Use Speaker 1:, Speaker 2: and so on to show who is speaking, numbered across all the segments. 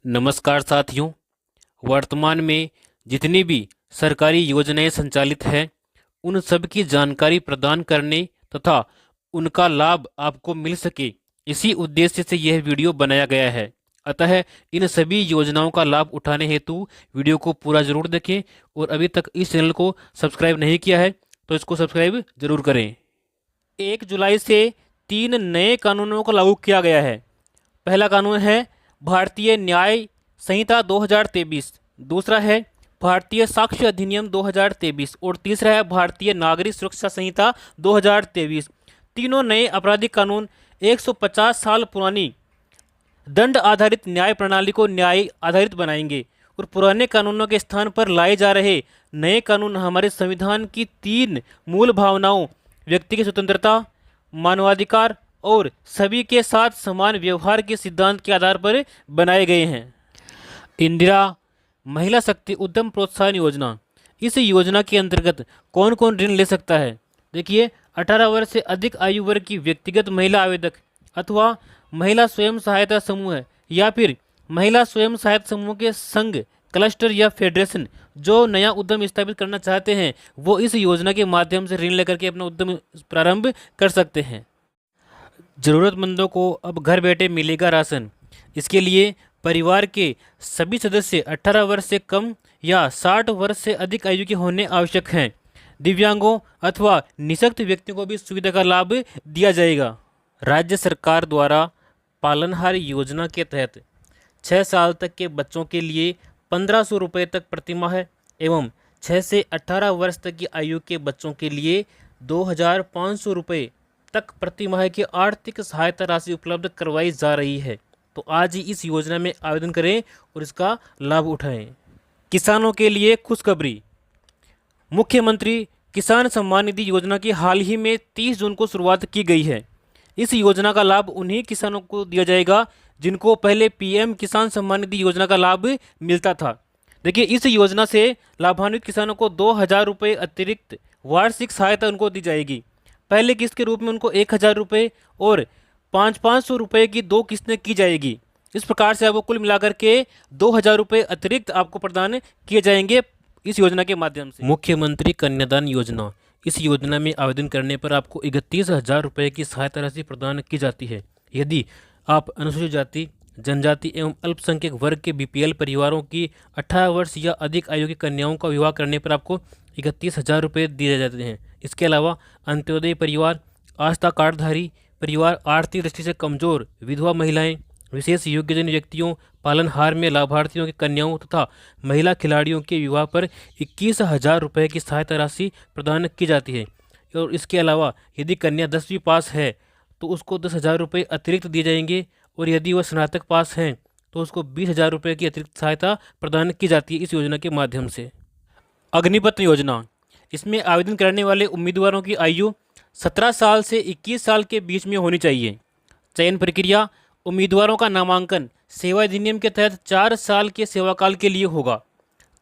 Speaker 1: नमस्कार साथियों। वर्तमान में जितनी भी सरकारी योजनाएं संचालित हैं उन सब की जानकारी प्रदान करने तथा उनका लाभ आपको मिल सके, इसी उद्देश्य से यह वीडियो बनाया गया है। अतः इन सभी योजनाओं का लाभ उठाने हेतु वीडियो को पूरा जरूर देखें और अभी तक इस चैनल को सब्सक्राइब नहीं किया है तो इसको सब्सक्राइब जरूर करें। 1 जुलाई से 3 नए कानूनों को लागू किया गया है। पहला कानून है भारतीय न्याय संहिता 2023, दूसरा है भारतीय साक्ष्य अधिनियम 2023 और तीसरा है भारतीय नागरिक सुरक्षा संहिता 2023। तीनों नए आपराधिक कानून 150 साल पुरानी दंड आधारित न्याय प्रणाली को न्याय आधारित बनाएंगे और पुराने कानूनों के स्थान पर लाए जा रहे नए कानून हमारे संविधान की 3 मूल भावनाओं व्यक्ति की स्वतंत्रता, मानवाधिकार और सभी के साथ समान व्यवहार के सिद्धांत के आधार पर बनाए गए हैं। इंदिरा महिला शक्ति उद्यम प्रोत्साहन योजना, इस योजना के अंतर्गत कौन कौन ऋण ले सकता है? देखिए, 18 वर्ष से अधिक आयु वर्ग की व्यक्तिगत महिला आवेदक अथवा महिला स्वयं सहायता समूह या फिर महिला स्वयं सहायता समूह के संघ, क्लस्टर या फेडरेशन जो नया उद्यम स्थापित करना चाहते हैं वो इस योजना के माध्यम से ऋण लेकर के अपना उद्यम प्रारंभ कर सकते हैं। ज़रूरतमंदों को अब घर बैठे मिलेगा राशन। इसके लिए परिवार के सभी सदस्य 18 वर्ष से कम या 60 वर्ष से अधिक आयु के होने आवश्यक हैं। दिव्यांगों अथवा निःशक्त व्यक्तियों को भी सुविधा का लाभ दिया जाएगा। राज्य सरकार द्वारा पालनहार योजना के तहत 6 साल तक के बच्चों के लिए 1500 रुपये तक प्रतिमाह एवं 6 से 18 वर्ष तक की आयु के बच्चों के लिए 2500 रुपये तक प्रतिमाह की आर्थिक सहायता राशि उपलब्ध करवाई जा रही है। तो आज ही इस योजना में आवेदन करें और इसका लाभ उठाएं। किसानों के लिए खुशखबरी, मुख्यमंत्री किसान सम्मान निधि योजना की हाल ही में 30 जून को शुरुआत की गई है। इस योजना का लाभ उन्हीं किसानों को दिया जाएगा जिनको पहले पीएम किसान सम्मान निधि योजना का लाभ मिलता था। देखिए, इस योजना से लाभान्वित किसानों को 2000 रुपये अतिरिक्त वार्षिक सहायता उनको दी जाएगी। पहले किस्त के रूप में उनको 1000 रुपये और 500 रुपये की 2 किस्तें की जाएगी। इस प्रकार से आपको कुल मिलाकर के 2000 रुपये अतिरिक्त आपको प्रदान किए जाएंगे इस योजना के माध्यम से। मुख्यमंत्री कन्यादान योजना, इस योजना में आवेदन करने पर आपको 31,000 रुपये की सहायता राशि प्रदान की जाती है। यदि आप अनुसूचित जाति, जनजाति एवं अल्पसंख्यक वर्ग के बीपीएल परिवारों की 18 वर्ष या अधिक आयु की कन्याओं का विवाह करने पर आपको 31,000 रुपये दिए जाते हैं। इसके अलावा अंत्योदय परिवार, आस्था कार्डधारी परिवार, आर्थिक दृष्टि से कमजोर विधवा महिलाएं, विशेष योग्यजन व्यक्तियों, पालनहार में लाभार्थियों की कन्याओं तथा महिला खिलाड़ियों के विवाह पर 21,000 रुपये की सहायता राशि प्रदान की जाती है। और इसके अलावा यदि कन्या 10वीं पास है तो उसको 10,000 रुपये अतिरिक्त दिए जाएंगे और यदि वह स्नातक पास हैं तो उसको 20,000 रुपये की अतिरिक्त सहायता प्रदान की जाती है इस योजना के माध्यम से। अग्निपथ योजना, इसमें आवेदन करने वाले उम्मीदवारों की आयु 17 साल से 21 साल के बीच में होनी चाहिए। चयन प्रक्रिया, उम्मीदवारों का नामांकन सेवा अधिनियम के तहत 4 साल के सेवाकाल के लिए होगा।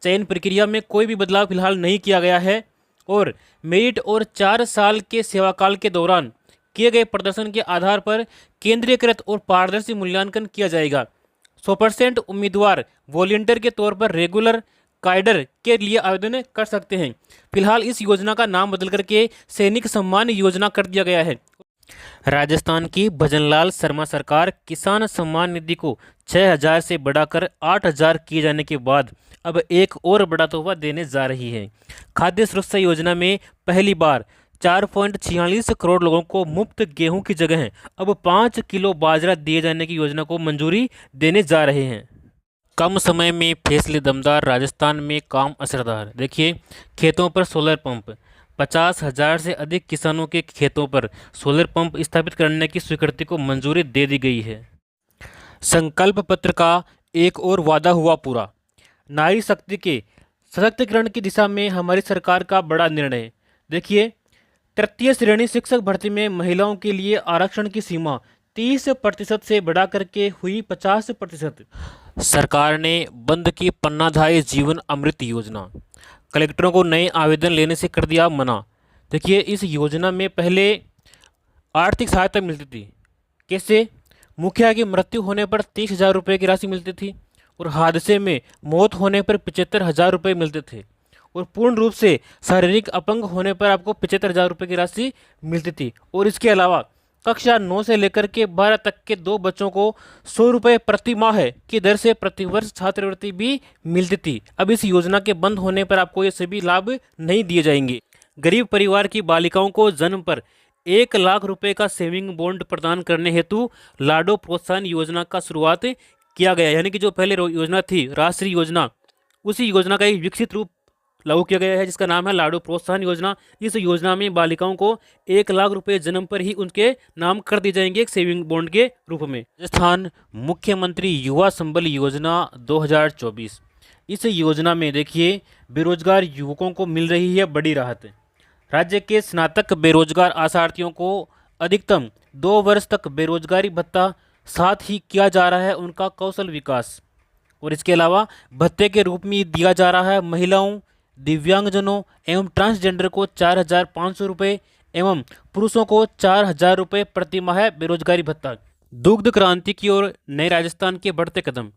Speaker 1: चयन प्रक्रिया में कोई भी बदलाव फिलहाल नहीं किया गया है और मेरिट और 4 साल के सेवाकाल के दौरान किए गए प्रदर्शन के आधार पर केंद्रीयकृत और पारदर्शी मूल्यांकन किया जाएगा। 100% उम्मीदवार वॉलंटियर के तौर पर रेगुलर काइडर के लिए आवेदन कर सकते हैं। फिलहाल इस योजना का नाम बदल करके सैनिक सम्मान योजना कर दिया गया है। राजस्थान की भजनलाल शर्मा सरकार किसान सम्मान निधि को 6,000 से बढ़ाकर 8,000 किए जाने के बाद अब एक और बड़ा तोहफा देने जा रही है। खाद्य सुरक्षा योजना में पहली बार 4.46 करोड़ लोगों को मुफ्त गेहूं की जगह अब 5 किलो बाजरा दिए जाने की योजना को मंजूरी देने जा रहे हैं। कम समय में फैसले दमदार, राजस्थान में काम असरदार। देखिए, खेतों पर सोलर पंप, 50,000 से अधिक किसानों के खेतों पर सोलर पंप स्थापित करने की स्वीकृति को मंजूरी दे दी गई है। संकल्प पत्र का एक और वादा हुआ पूरा, नारी शक्ति के सशक्तिकरण की दिशा में हमारी सरकार का बड़ा निर्णय। देखिए, तृतीय श्रेणी शिक्षक भर्ती में महिलाओं के लिए आरक्षण की सीमा 30% से बढ़ा करके हुई 50%। सरकार ने बंद की पन्नाधाय जीवन अमृत योजना, कलेक्टरों को नए आवेदन लेने से कर दिया मना। देखिए, इस योजना में पहले आर्थिक सहायता मिलती थी। कैसे? मुखिया की मृत्यु होने पर 30,000 रुपये की राशि मिलती थी और हादसे में मौत होने पर 75,000 रुपये मिलते थे, और पूर्ण रूप से शारीरिक अपंग होने पर आपको 75,000 रुपये की राशि मिलती थी। और इसके अलावा कक्षा 9 से लेकर के 12 तक के 2 बच्चों को 100 रुपये प्रति माह की दर से प्रतिवर्ष छात्रवृत्ति भी मिलती थी। अब इस योजना के बंद होने पर आपको ये सभी लाभ नहीं दिए जाएंगे। गरीब परिवार की बालिकाओं को जन्म पर 1 लाख रुपए का सेविंग बॉन्ड प्रदान करने हेतु लाडो प्रोत्साहन योजना का शुरुआत किया गया। यानी कि जो पहले योजना थी राष्ट्रीय योजना, उसी योजना का एक विकसित रूप लागू किया गया है जिसका नाम है लाडो प्रोत्साहन योजना। इस योजना में बालिकाओं को 1 लाख रुपए जन्म पर ही उनके नाम कर दिए जाएंगे एक सेविंग बॉन्ड के रूप में। राजस्थान मुख्यमंत्री युवा संबल योजना 2024, इस योजना में देखिए बेरोजगार युवकों को मिल रही है बड़ी राहत। राज्य के स्नातक बेरोजगार आशार्थियों को अधिकतम 2 वर्ष तक बेरोजगारी भत्ता, साथ ही किया जा रहा है उनका कौशल विकास। और इसके अलावा भत्ते के रूप में दिया जा रहा है महिलाओं, दिव्यांगजनों एवं ट्रांसजेंडर को 4,500 रुपये एवं पुरुषों को 4,000 रुपये प्रति माह बेरोजगारी भत्ता। दुग्ध क्रांति की ओर नए राजस्थान के बढ़ते कदम।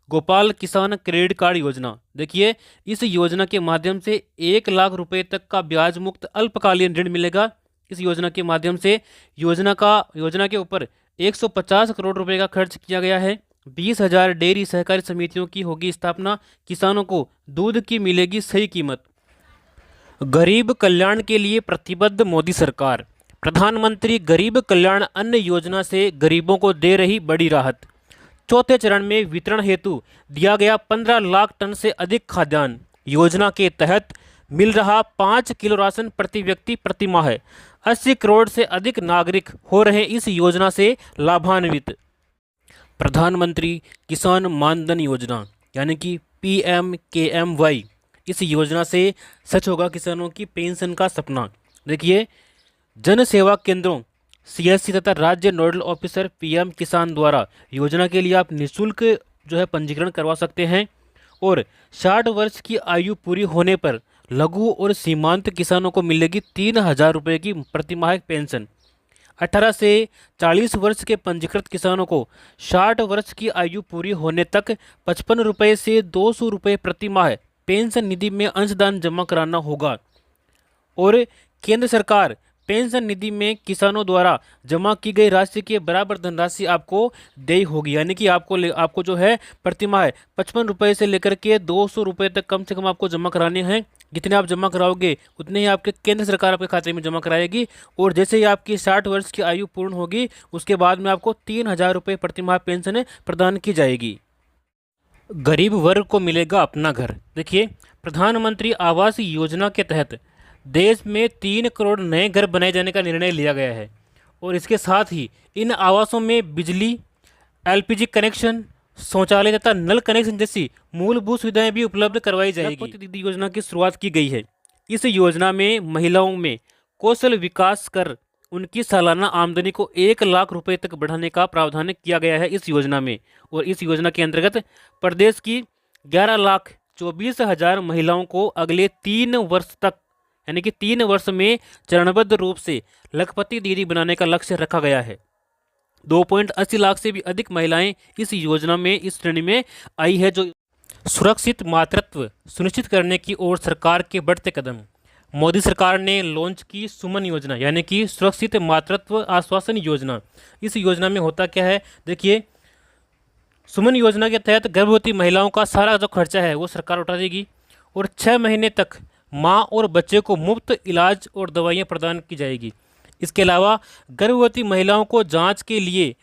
Speaker 1: गोपाल किसान क्रेडिट कार्ड योजना, देखिए इस योजना के माध्यम से 1 लाख रुपए तक का ब्याज मुक्त अल्पकालीन ऋण मिलेगा। इस योजना के माध्यम से योजना के ऊपर 150 करोड़ रुपए का खर्च किया गया है। 20,000 डेयरी सहकारी समितियों की होगी स्थापना। किसानों को दूध की मिलेगी सही कीमत। गरीब कल्याण के लिए प्रतिबद्ध मोदी सरकार। प्रधानमंत्री गरीब कल्याण अन्न योजना से गरीबों को दे रही बड़ी राहत। चौथे चरण में वितरण हेतु दिया गया 15 लाख टन से अधिक खाद्यान्न। योजना के तहत मिल रहा 5 किलो राशन प्रति व्यक्ति प्रति माह। 80 करोड़ से अधिक नागरिक हो रहे इस योजना से लाभान्वित। प्रधानमंत्री किसान मानधन योजना यानी कि PMKMY, इस योजना से सच होगा किसानों की पेंशन का सपना। देखिए जन सेवा केंद्रों CSC तथा राज्य नोडल ऑफिसर PM किसान द्वारा योजना के लिए आप निःशुल्क जो है पंजीकरण करवा सकते हैं। और 60 वर्ष की आयु पूरी होने पर लघु और सीमांत किसानों को मिलेगी 3,000 रुपये की प्रतिमाह पेंशन। 18 से 40 वर्ष के पंजीकृत किसानों को 60 वर्ष की आयु पूरी होने तक 55 रुपये से 200 रुपये प्रति माह पेंशन निधि में अंशदान जमा कराना होगा। और केंद्र सरकार पेंशन निधि में किसानों द्वारा जमा की गई राशि के बराबर धनराशि आपको देय होगी। यानी कि आपको जो है प्रति माह 55 रुपये से लेकर के 200 रुपये तक कम से कम आपको जमा कराने हैं। जितने आप जमा कराओगे उतने ही आपके केंद्र सरकार आपके खाते में जमा कराएगी। और जैसे ही आपकी 60 वर्ष की आयु पूर्ण होगी उसके बाद में आपको 3,000 रुपये प्रति माह पेंशन प्रदान की जाएगी। गरीब वर्ग को मिलेगा अपना घर। देखिए प्रधानमंत्री आवास योजना के तहत देश में 3 करोड़ नए घर बनाए जाने का निर्णय लिया गया है। और इसके साथ ही इन आवासों में बिजली, LPG कनेक्शन, शौचालय तथा नल कनेक्शन जैसी मूलभूत सुविधाएं भी उपलब्ध करवाई जाएगी। लखपति दीदी योजना की शुरुआत की गई है। इस योजना में महिलाओं में कौशल विकास कर उनकी सालाना आमदनी को 1 लाख रुपए तक बढ़ाने का प्रावधान किया गया है इस योजना में। और इस योजना के अंतर्गत प्रदेश की 11,24,000 महिलाओं को अगले 3 वर्ष तक यानी कि 3 वर्ष में चरणबद्ध रूप से लखपति दीदी बनाने का लक्ष्य रखा गया है। 2.80 लाख से भी अधिक महिलाएं इस योजना में इस श्रेणी में आई है। जो सुरक्षित मातृत्व सुनिश्चित करने की ओर सरकार के बढ़ते कदम। मोदी सरकार ने लॉन्च की सुमन योजना यानी कि सुरक्षित मातृत्व आश्वासन योजना। इस योजना में होता क्या है, देखिए सुमन योजना के तहत गर्भवती महिलाओं का सारा जो खर्चा है वो सरकार उठा देगी। और 6 महीने तक माँ और बच्चे को मुफ्त इलाज और दवाइयाँ प्रदान की जाएगी। इसके अलावा गर्भवती महिलाओं को जांच के लिए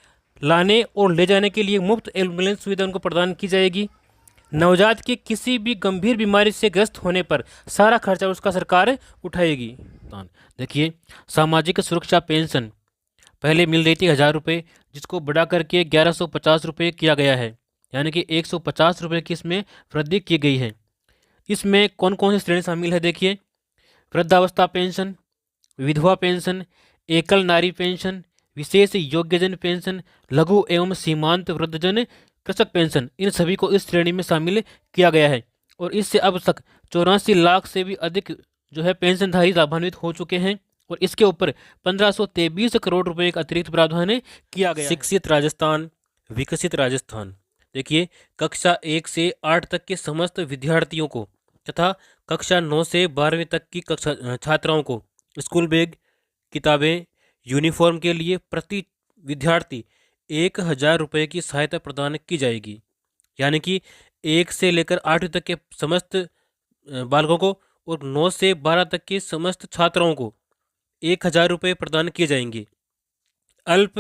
Speaker 1: लाने और ले जाने के लिए मुफ्त एम्बुलेंस सुविधा उनको प्रदान की जाएगी। नवजात के किसी भी गंभीर बीमारी से ग्रस्त होने पर सारा खर्चा उसका सरकार उठाएगी। देखिए सामाजिक सुरक्षा पेंशन पहले मिल रही थी 1,000 रुपये, जिसको बढ़ा करके 1,150 रुपये किया गया है। यानी कि 150 रुपये की इसमें वृद्धि की गई है। इसमें कौन कौन सी श्रेणी शामिल है, देखिए वृद्धावस्था पेंशन, विधवा पेंशन, एकल नारी पेंशन, विशेष योग्यजन पेंशन, लघु एवं सीमांत वृद्धजन कृषक पेंशन, इन सभी को इस श्रेणी में शामिल किया गया है। और इससे अब तक 84 लाख से भी अधिक जो है पेंशनधारी लाभान्वित हो चुके हैं। और इसके ऊपर 1523 करोड़ रुपए का अतिरिक्त प्रावधान किया गया। शिक्षित राजस्थान, विकसित राजस्थान। देखिए, कक्षा 1 से 8 तक के समस्त विद्यार्थियों को तथा कक्षा 9 से 12वीं तक की कक्षा छात्राओं को स्कूल बैग, किताबें, यूनिफॉर्म के लिए प्रति विद्यार्थी 1,000 रुपये की सहायता प्रदान की जाएगी। यानी कि 1 से लेकर 8वीं तक के समस्त बालकों को और 9 से 12 तक के समस्त छात्राओं को 1,000 रुपये प्रदान किए जाएंगे। अल्प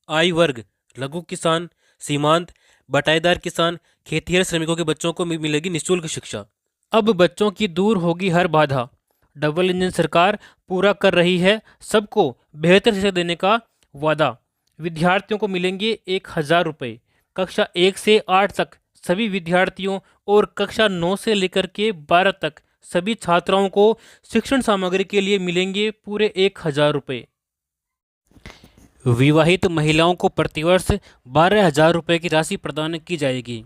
Speaker 1: आय वर्ग, लघु किसान, सीमांत, बटाईदार किसान, खेतिहर श्रमिकों के बच्चों को मिलेगी निःशुल्क शिक्षा। अब बच्चों की दूर होगी हर बाधा। डबल इंजन सरकार पूरा कर रही है सबको बेहतर शिक्षा देने का वादा। विद्यार्थियों को मिलेंगे 1,000 रुपये। कक्षा 1 से 8 तक सभी विद्यार्थियों और कक्षा 9 से लेकर के 12 तक सभी छात्राओं को शिक्षण सामग्री के लिए मिलेंगे पूरे 1,000 रुपये। विवाहित महिलाओं को प्रतिवर्ष 12,000 रुपये की राशि प्रदान की जाएगी।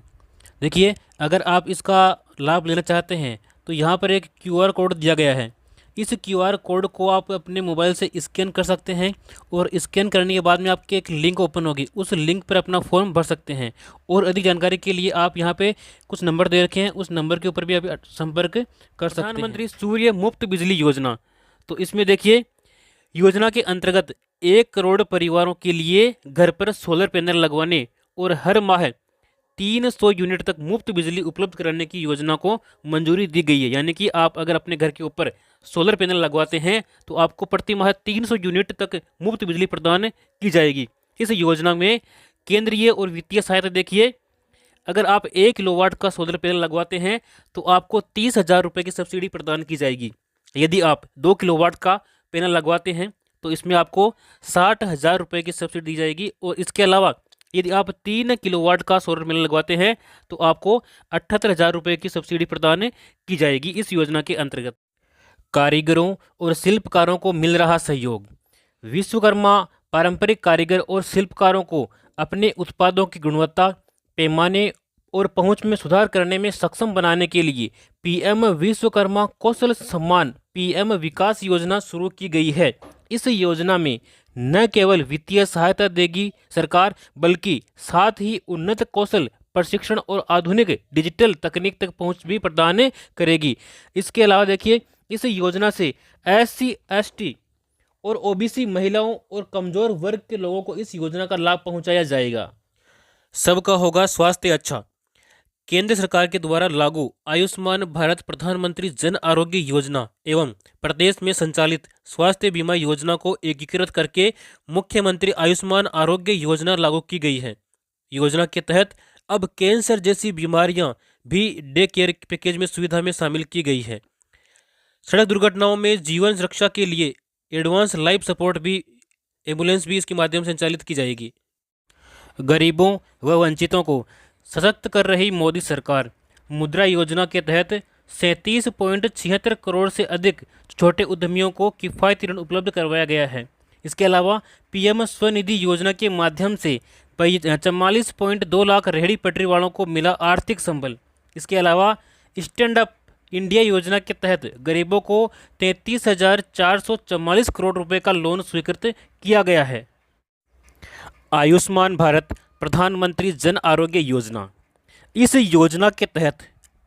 Speaker 1: देखिए, अगर आप इसका लाभ लेना चाहते हैं तो यहाँ पर एक क्यूआर कोड दिया गया है। इस क्यूआर कोड को आप अपने मोबाइल से स्कैन कर सकते हैं और स्कैन करने के बाद में आपके एक लिंक ओपन होगी, उस लिंक पर अपना फॉर्म भर सकते हैं। और अधिक जानकारी के लिए आप यहाँ पे कुछ नंबर दे रखे हैं, उस नंबर के ऊपर भी आप संपर्क कर सकते हैं। प्रधानमंत्री सूर्य मुफ्त बिजली योजना, तो इसमें देखिए, योजना के अंतर्गत 1 करोड़ परिवारों के लिए घर पर सोलर पैनल लगवाने और हर माह 300 यूनिट तक मुफ्त बिजली उपलब्ध कराने की योजना को मंजूरी दी गई है। यानी कि आप अगर अपने घर के ऊपर सोलर पैनल लगवाते हैं तो आपको प्रति माह 300 यूनिट तक मुफ्त बिजली प्रदान की जाएगी। इस योजना में केंद्रीय और वित्तीय सहायता देखिए, अगर आप 1 किलोवाट का सोलर पैनल लगवाते हैं तो आपको 30,000 रुपये की सब्सिडी प्रदान की जाएगी। यदि आप 2 किलोवाट का पैनल लगवाते हैं तो इसमें आपको 60,000 रुपये की सब्सिडी दी जाएगी। और इसके अलावा यदि आप 3 किलोवाट का सोलर पैनल लगवाते हैं तो आपको 78,000 रुपये की सब्सिडी प्रदान की जाएगी इस योजना के अंतर्गत। कारीगरों और शिल्पकारों को मिल रहा सहयोग। विश्वकर्मा पारंपरिक कारीगर और शिल्पकारों को अपने उत्पादों की गुणवत्ता, पैमाने और पहुंच में सुधार करने में सक्षम बनाने के लिए पीएम विश्वकर्मा कौशल सम्मान पीएम विकास योजना शुरू की गई है। इस योजना में न केवल वित्तीय सहायता देगी सरकार, बल्कि साथ ही उन्नत कौशल प्रशिक्षण और आधुनिक डिजिटल तकनीक तक पहुंच भी प्रदान करेगी। इसके अलावा देखिए, इस योजना से SC, ST और OBC महिलाओं और कमजोर वर्ग के लोगों को इस योजना का लाभ पहुंचाया जाएगा। सबका होगा स्वास्थ्य अच्छा। केंद्र सरकार के द्वारा लागू आयुष्मान भारत प्रधानमंत्री जन आरोग्य योजना एवं प्रदेश में संचालित स्वास्थ्य बीमा योजना को एकीकृत करके मुख्यमंत्री आयुष्मान आरोग्य योजना लागू की गई है। योजना के तहत अब कैंसर जैसी बीमारियां भी डे केयर पैकेज में सुविधा में शामिल की गई है। सड़क दुर्घटनाओं में जीवन रक्षा के लिए एडवांस लाइफ सपोर्ट भी एम्बुलेंस भी इसके माध्यम से संचालित की जाएगी। गरीबों व वंचितों को सशक्त कर रही मोदी सरकार। मुद्रा योजना के तहत 37.76 करोड़ से अधिक छोटे उद्यमियों को किफ़ायती ऋण उपलब्ध करवाया गया है। इसके अलावा पीएम स्वनिधि योजना के माध्यम से 44.2 लाख रेहड़ी पटरी वालों को मिला आर्थिक संबल। इसके अलावा स्टैंड अप इंडिया योजना के तहत गरीबों को 33,444 करोड़ रुपए का लोन स्वीकृत किया गया है। आयुष्मान भारत प्रधानमंत्री जन आरोग्य योजना। इस योजना के तहत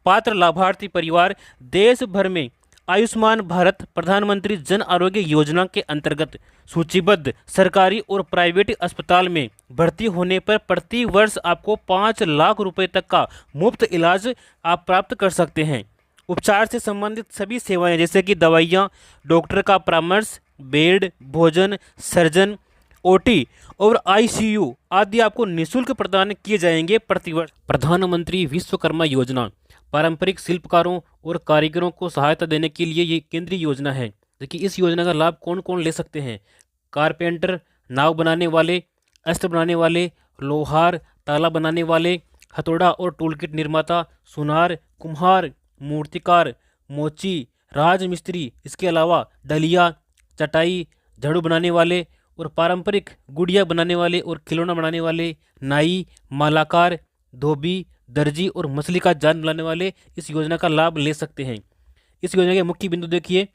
Speaker 1: पात्र लाभार्थी परिवार देश भर में आयुष्मान भारत प्रधानमंत्री जन आरोग्य योजना के अंतर्गत सूचीबद्ध सरकारी और प्राइवेट अस्पताल में भर्ती होने पर प्रति वर्ष आपको 5 लाख रुपए तक का मुफ्त इलाज आप प्राप्त कर सकते हैं। उपचार से संबंधित सभी सेवाएं जैसे कि दवाइयाँ, डॉक्टर का परामर्श, बेड, भोजन, सर्जन, OT और ICU आदि आपको निःशुल्क प्रदान किए जाएंगे प्रतिवर्ष। प्रधानमंत्री विश्वकर्मा योजना पारंपरिक शिल्पकारों और कारीगरों को सहायता देने के लिए ये केंद्रीय योजना है। देखिए, इस योजना का लाभ कौन कौन ले सकते हैं? कारपेंटर, नाव बनाने वाले, अस्त्र बनाने वाले, लोहार, ताला बनाने वाले, हथौड़ा और टूलकिट निर्माता, सुनार, कुम्हार, मूर्तिकार, मोची, राजमिस्त्री, इसके अलावा डलिया, चटाई, झाड़ू बनाने वाले और पारंपरिक गुड़िया बनाने वाले और खिलौना बनाने वाले, नाई, मालाकार, धोबी, दर्जी और मछली का जाल बनाने वाले इस योजना का लाभ ले सकते हैं। इस योजना के मुख्य बिंदु देखिए,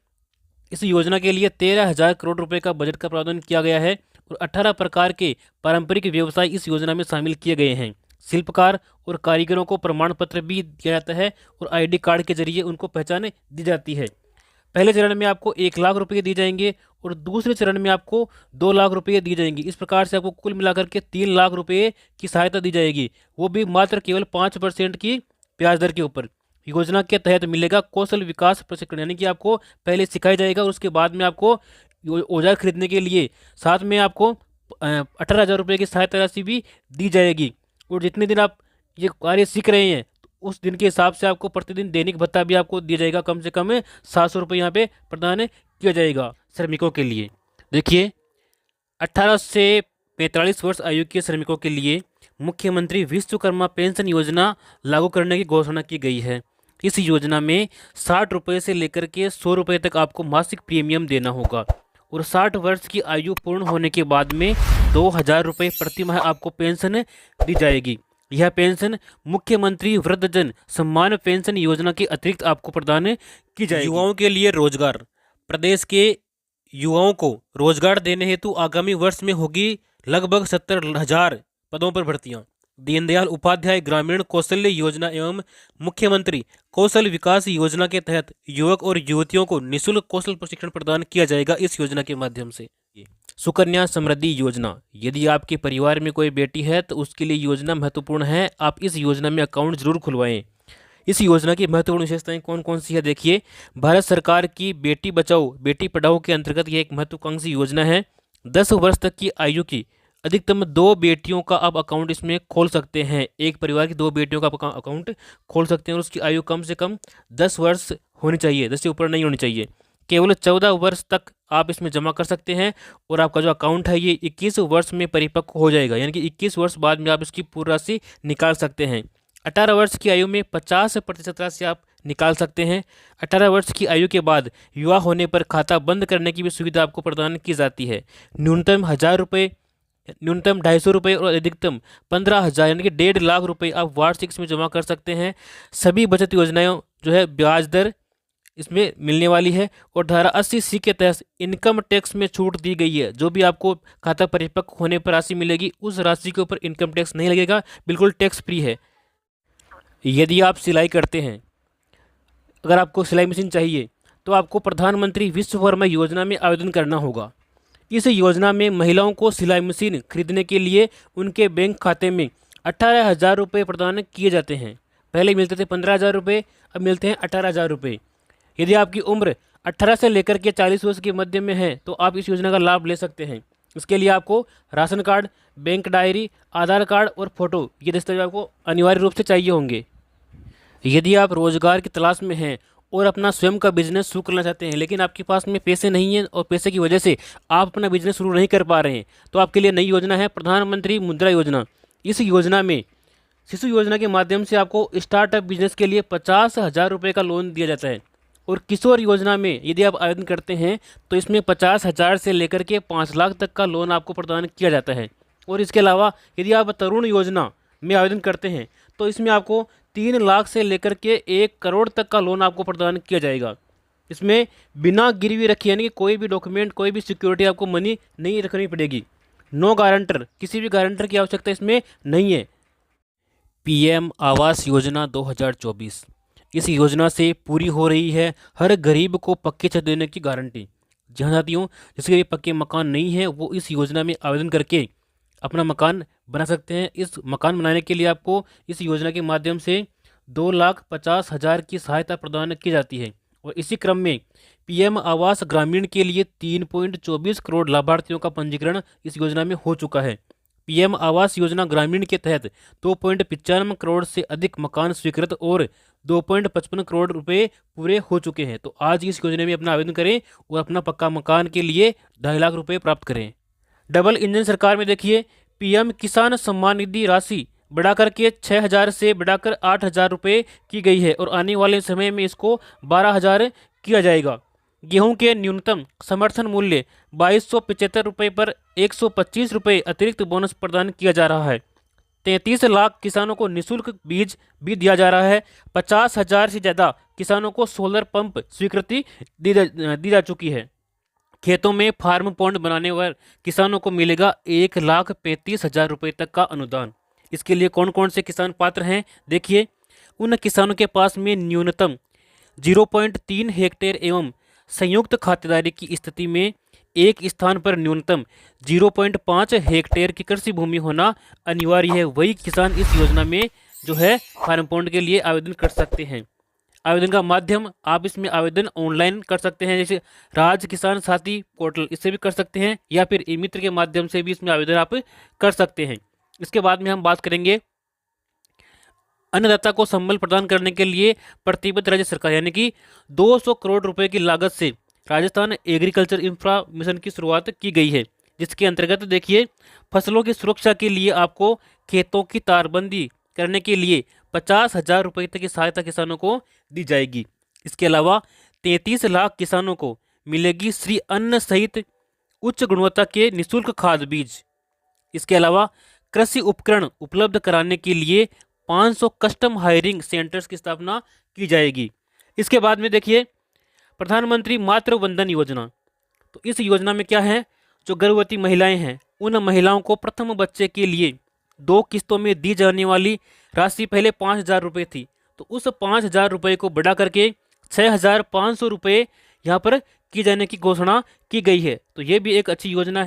Speaker 1: इस योजना के लिए 13,000 करोड़ रुपए का बजट का प्रावधान किया गया है और 18 प्रकार के पारंपरिक व्यवसाय इस योजना में शामिल किए गए हैं। शिल्पकार और कारीगरों को प्रमाण पत्र भी दिया जाता है और आईडी कार्ड के जरिए उनको पहचान दी जाती है। पहले चरण में आपको 1 लाख रुपये दिए जाएंगे और दूसरे चरण में आपको 2 लाख रुपये दिए जाएंगे। इस प्रकार से आपको कुल मिलाकर के 3 लाख रुपये की सहायता दी जाएगी, वो भी मात्र केवल 5% की ब्याज दर के ऊपर। योजना के तहत मिलेगा कौशल विकास प्रशिक्षण, यानी कि आपको पहले सिखाया जाएगा और उसके बाद में आपको औजार खरीदने के लिए साथ में आपको 18,000 रुपये की सहायता राशि भी दी जाएगी। और जितने दिन आप ये कार्य सीख रहे हैं उस दिन के हिसाब से आपको प्रतिदिन दैनिक भत्ता भी आपको दिया जाएगा, कम से कम 700 रुपये यहाँ पे प्रदान किया जाएगा श्रमिकों के लिए। देखिए, 18 से 45 वर्ष आयु के श्रमिकों के लिए मुख्यमंत्री विश्वकर्मा पेंशन योजना लागू करने की घोषणा की गई है। इस योजना में 60 रुपये से लेकर के 100 रुपये तक आपको मासिक प्रीमियम देना होगा और 60 वर्ष की आयु पूर्ण होने के बाद में 2,000 रुपये प्रति माह आपको पेंशन दी जाएगी। यह पेंशन मुख्यमंत्री वृद्धजन सम्मान पेंशन योजना के अतिरिक्त आपको प्रदान की जाएगी। युवाओं के लिए रोजगार। प्रदेश के युवाओं को रोजगार देने हेतु आगामी वर्ष में होगी लगभग 70,000 पदों पर भर्तियां। दीनदयाल उपाध्याय ग्रामीण कौशल्य योजना एवं मुख्यमंत्री कौशल विकास योजना के तहत युवक और युवतियों को निःशुल्क कौशल प्रशिक्षण प्रदान किया जाएगा इस योजना के माध्यम से। सुकन्या समृद्धि योजना, यदि आपके परिवार में कोई बेटी है तो उसके लिए योजना महत्वपूर्ण है। आप इस योजना में अकाउंट जरूर खुलवाएं। इस योजना की महत्वपूर्ण विशेषताएं कौन कौन सी है, देखिए। भारत सरकार की बेटी बचाओ बेटी पढ़ाओ के अंतर्गत यह एक महत्वाकांक्षी योजना है। 10 वर्ष तक की आयु की अधिकतम 2 बेटियों का आप अकाउंट इसमें खोल सकते हैं। एक परिवार की 2 बेटियों का अकाउंट खोल सकते हैं और उसकी आयु कम से कम 10 वर्ष होनी चाहिए, 10 से ऊपर नहीं होनी चाहिए। केवल 14 वर्ष तक आप इसमें जमा कर सकते हैं और आपका जो अकाउंट है ये 21 वर्ष में परिपक्व हो जाएगा, यानी कि 21 वर्ष बाद में आप इसकी पूरी राशि निकाल सकते हैं। 18 वर्ष की आयु में 50% राशि आप निकाल सकते हैं। 18 वर्ष की आयु के बाद युवा होने पर खाता बंद करने की भी सुविधा आपको प्रदान की जाती है। न्यूनतम 1,000 रुपये, न्यूनतम 250 रुपये और अधिकतम 15,000 यानी कि 1.5 लाख रुपये आप वार्षिक इसमें जमा कर सकते हैं। सभी बचत योजनाएं जो है ब्याज दर इसमें मिलने वाली है और धारा 80C के तहत इनकम टैक्स में छूट दी गई है। जो भी आपको खाता परिपक्व होने पर राशि मिलेगी उस राशि के ऊपर इनकम टैक्स नहीं लगेगा, बिल्कुल टैक्स फ्री है। यदि आप सिलाई करते हैं, अगर आपको सिलाई मशीन चाहिए तो आपको प्रधानमंत्री विश्वकर्मा योजना में आवेदन करना होगा। इस योजना में महिलाओं को सिलाई मशीन खरीदने के लिए उनके बैंक खाते में 18,000 रुपये प्रदान किए जाते हैं। पहले मिलते थे 15,000 रुपये, अब मिलते हैं 18,000 रुपये। यदि आपकी उम्र 18 से लेकर के 40 वर्ष के मध्य में है तो आप इस योजना का लाभ ले सकते हैं। इसके लिए आपको राशन कार्ड, बैंक डायरी, आधार कार्ड और फोटो, ये दस्तावेज आपको अनिवार्य रूप से चाहिए होंगे। यदि आप रोजगार की तलाश में हैं और अपना स्वयं का बिजनेस शुरू करना चाहते हैं लेकिन आपके पास में पैसे नहीं हैं और पैसे की वजह से आप अपना बिजनेस शुरू नहीं कर पा रहे हैं तो आपके लिए नई योजना है प्रधानमंत्री मुद्रा योजना। इस योजना में शिशु योजना के माध्यम से आपको स्टार्टअप बिजनेस के लिए 50,000 रुपये का लोन दिया जाता है और किशोर योजना में यदि आप आवेदन करते हैं तो इसमें 50,000 से लेकर के 5 लाख तक का लोन आपको प्रदान किया जाता है। और इसके अलावा यदि आप तरुण योजना में आवेदन करते हैं तो इसमें आपको 3 लाख से लेकर के 1 करोड़ तक का लोन आपको प्रदान किया जाएगा। इसमें बिना गिरवी रखे, यानी कि कोई भी डॉक्यूमेंट, कोई भी सिक्योरिटी आपको मनी नहीं रखनी पड़ेगी। नो गारंटर, किसी भी गारंटर की आवश्यकता इसमें नहीं है। PM आवास योजना 2024, इस योजना से पूरी हो रही है हर गरीब को पक्की छत देने की गारंटी। जहाँ साथियों जिसके पक्के मकान नहीं है वो इस योजना में आवेदन करके अपना मकान बना सकते हैं। इस मकान बनाने के लिए आपको इस योजना के माध्यम से 2,50,000 की सहायता प्रदान की जाती है और इसी क्रम में PM आवास ग्रामीण के लिए 3.24 करोड़ लाभार्थियों का पंजीकरण इस योजना में हो चुका है। PM आवास योजना ग्रामीण के तहत 2.95 करोड़ से अधिक मकान स्वीकृत और 2.55 करोड़ रुपए पूरे हो चुके हैं। तो आज इस योजना में अपना आवेदन करें और अपना पक्का मकान के लिए 2.5 लाख रुपए प्राप्त करें। डबल इंजन सरकार में देखिए, PM किसान सम्मान निधि राशि बढ़ाकर के 6,000 से बढ़ाकर 8,000 रुपये की गई है और आने वाले समय में इसको 12,000 किया जाएगा। गेहूं के न्यूनतम समर्थन मूल्य 2,275 रुपये पर 125 रुपये अतिरिक्त बोनस प्रदान किया जा रहा है। 33 लाख किसानों को निःशुल्क बीज भी दिया जा रहा है। 50,000 से ज़्यादा किसानों को सोलर पंप स्वीकृति दी जा चुकी है। खेतों में फार्म पॉन्ड बनाने पर किसानों को मिलेगा 1,35,000 रुपये तक का अनुदान। इसके लिए कौन कौन से किसान पात्र हैं? देखिए, उन किसानों के पास में न्यूनतम 0.3 हेक्टेयर एवं संयुक्त खातेदारी की स्थिति में एक स्थान पर न्यूनतम 0.5 हेक्टेयर की कृषि भूमि होना अनिवार्य है। वही किसान इस योजना में जो है फार्म पॉन्ड के लिए आवेदन कर सकते हैं। आवेदन का माध्यम, आप इसमें आवेदन ऑनलाइन कर सकते हैं, जैसे राज्य किसान साथी पोर्टल, इससे भी कर सकते हैं, या फिर ई मित्र के माध्यम से भी इसमें आवेदन आप कर सकते हैं। इसके बाद में हम बात करेंगे अन्नदाता को संबल प्रदान करने के लिए प्रतिबद्ध राज्य सरकार, यानी कि 200 करोड़ रुपए की लागत से राजस्थान एग्रीकल्चर इंफ्रा मिशन की शुरुआत की गई है, जिसके अंतर्गत देखिए, फसलों की सुरक्षा के लिए आपको खेतों की तारबंदी करने के लिए 50,000 रुपये तक की सहायता किसानों को दी जाएगी। इसके अलावा 33 लाख किसानों को मिलेगी श्री अन्न सहित उच्च गुणवत्ता के निःशुल्क खाद बीज। इसके अलावा कृषि उपकरण उपलब्ध कराने के लिए 500 कस्टम हायरिंग सेंटर्स की स्थापना की जाएगी। इसके बाद में देखिए, प्रधानमंत्री मातृ वंदन योजना। तो इस योजना में क्या है, जो गर्भवती महिलाएं हैं उन महिलाओं को प्रथम बच्चे के लिए 2 किस्तों में दी जाने वाली राशि पहले 5,000 रुपये थी, तो उस 5,000 रुपये को बढ़ा करके 6,500 रुपये यहाँ पर की जाने की घोषणा की गई है। तो ये भी एक अच्छी योजना है।